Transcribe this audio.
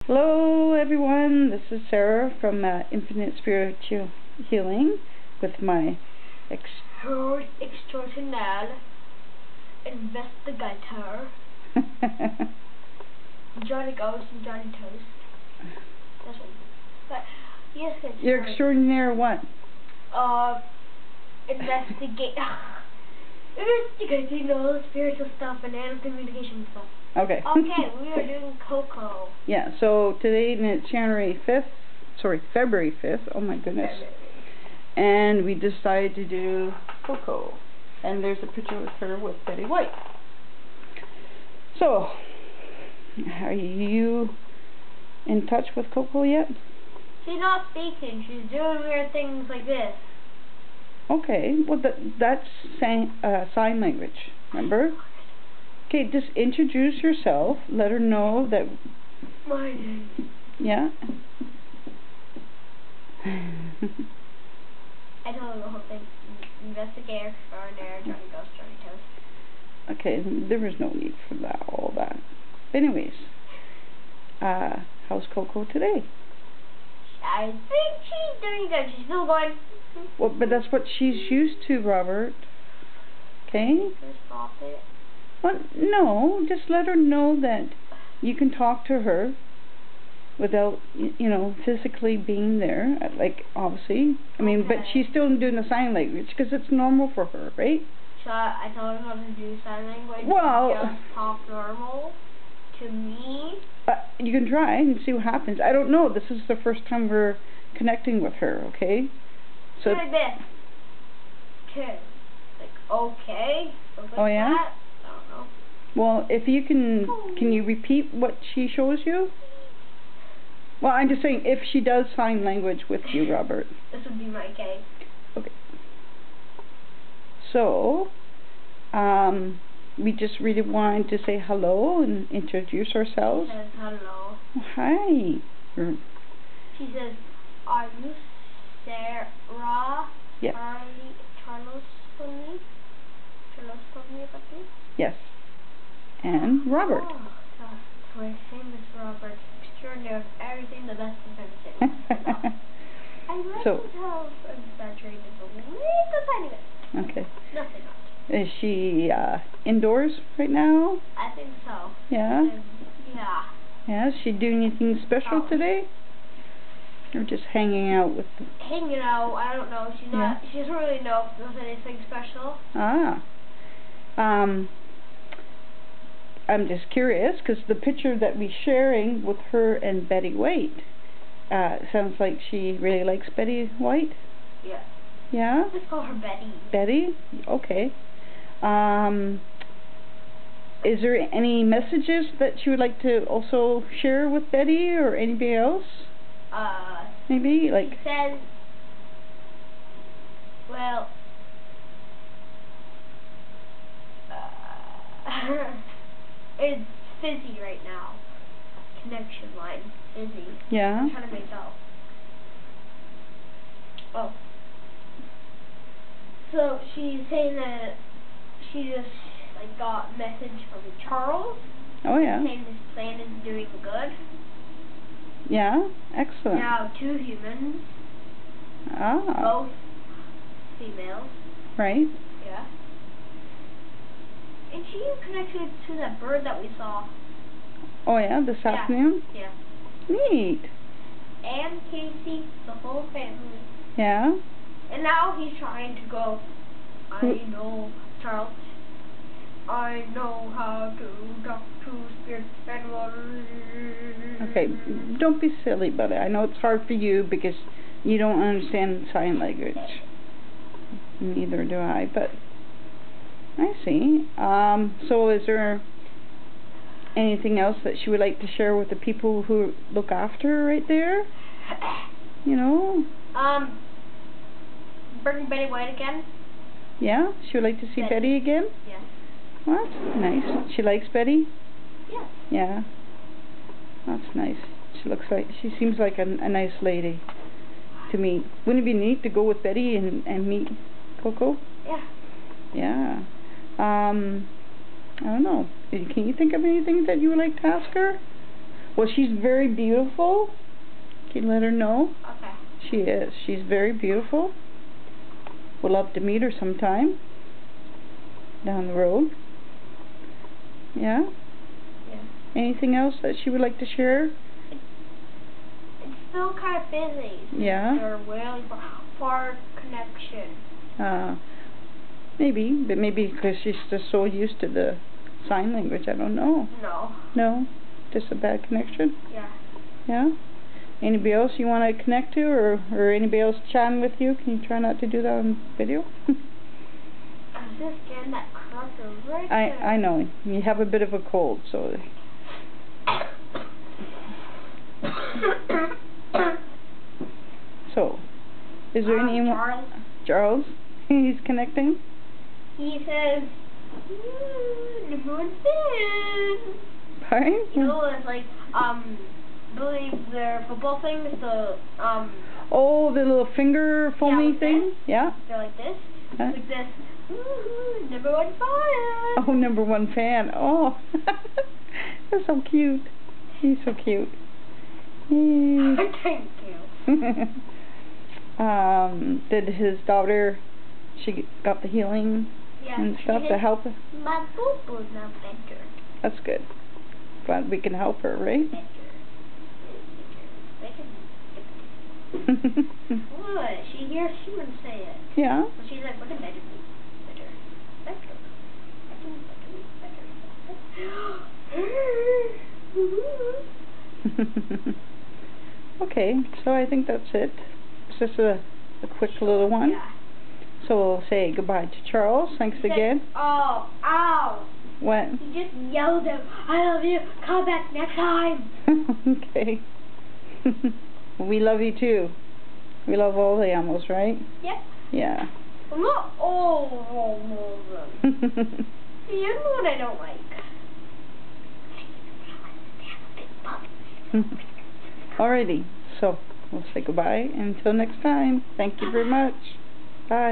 Hello everyone, this is Sarah from Infinite Spiritual Healing with my extraordinary investigator, Johnny Ghost and Johnny Toast. That's what. But yes, it's You're extraordinary what? Investigating all the spiritual stuff and animal communication stuff. Okay. Okay, we are doing Koko. Yeah, so today it's February 5th, oh my goodness. And we decided to do Koko. And there's a picture with her with Betty White. So, are you in touch with Koko yet? She's not speaking, she's doing weird things like this. Okay, well that's sign language, remember? Okay, just introduce yourself, let her know that... My name. Yeah? I told her the whole thing. Investigator, extraordinary, Johnny Ghost, Johnny Toast. Okay, there was no need for all that. Anyways, how's Koko today? I think she's doing good. She's still going. Well, but that's what she's used to, Robert. Okay? Stop it. Well, no, just let her know that you can talk to her without, physically being there. Like, obviously. I mean, Okay. but she's still doing the sign language because it's normal for her, right? So I told her how to do sign language. Well, just talk normal to me. You can try and see what happens. I don't know. This is the first time we're connecting with her, okay? So like this. Okay. Like, okay. Like oh, yeah? that. I don't know. Well, if you can you repeat what she shows you? Well, I'm just saying, if she does sign language with you, Robert. This would be my case. Okay. So, we just really wanted to say hello and introduce ourselves. She says hello. Oh, hi. She says, are you Sarah? Yes. Charles for me? Yes. And Robert. Oh, we're famous Robert. Extraordinary of everything, the best of everything. I like so, how I'm saturated a little tiny bit. Okay. Nothing else. Is she indoors right now? I think so. Yeah? Yeah. Yeah, is she doing anything special today? Or just hanging out with... Hanging out, I don't know. She's not, she doesn't really know if there's anything special. Ah. I'm just curious, because the picture that we're sharing with her and Betty White, sounds like she really likes Betty White? Yeah. Yeah? Let's call her Betty. Betty? Okay. Is there any messages that she would like to also share with Betty or anybody else? Maybe like... She says, well, it's fizzy right now. Connection line, fizzy. Yeah? I'm trying to make out. Oh. So she's saying that she just got a message from Charles. Oh yeah. Saying his plan is doing good. Yeah, excellent. Now 2 humans. Ah. Both females. Right. Yeah. And she is connected to that bird that we saw. Oh yeah, this afternoon? Yeah. Neat. And Casey, the whole family. Yeah. And now he's trying to go, I know, Charles, I know how to talk to spirits and water. Okay, don't be silly about it. I know it's hard for you because you don't understand sign language. Neither do I, but I see. So is there anything else that she would like to share with the people who look after her right there? Bring Betty White again. Yeah? She would like to see Betty again? Yeah. Well, that's nice. She likes Betty? Yeah. Yeah. That's nice. She seems like a nice lady to meet. Wouldn't it be neat to go with Betty and meet Koko? Yeah. Yeah. I don't know. Can you think of anything that you would like to ask her? Well, she's very beautiful. Can you let her know? Okay. She is. She's very beautiful. We'll love to meet her sometime. Down the road. Yeah? Yeah. Anything else that she would like to share? It's still kind of busy. Yeah? They're really far connection. Maybe, but maybe because she's just so used to the sign language. I don't know. No. No? Just a bad connection? Yeah. Yeah? Anybody else you want to connect to, or anybody else chatting with you? Can you try not to do that on video? I'm just getting that cracker right there. I know. You have a bit of a cold, so... So, is there any... Charles? Charles? He's connecting? He says, number one fan. Pardon? You know, it's like, believe their football things, the, Oh, the little finger foamy like thing? this. Yeah? They're like this. Huh? Like this. Number one fan. Oh, number one fan. Oh, that's so cute. He's so cute. Thank you. Did his daughter, she got the healing and stuff to help her? My boo-boo's now better. That's good. Glad we can help her, right? Better. What? She hears humans say it. Yeah. So she's like, what a better me? Better. Better. Okay, so I think that's it. It's just a quick little one. Yeah. So we'll say goodbye to Charles. Thanks again. Oh, ow. What? You just yelled at him, I love you, come back next time. Okay. We love you too. We love all the animals, right? Yep. Yeah. Well, not all of them. The other one I don't like. Alrighty. So we'll say goodbye until next time. Thank you very much. Bye.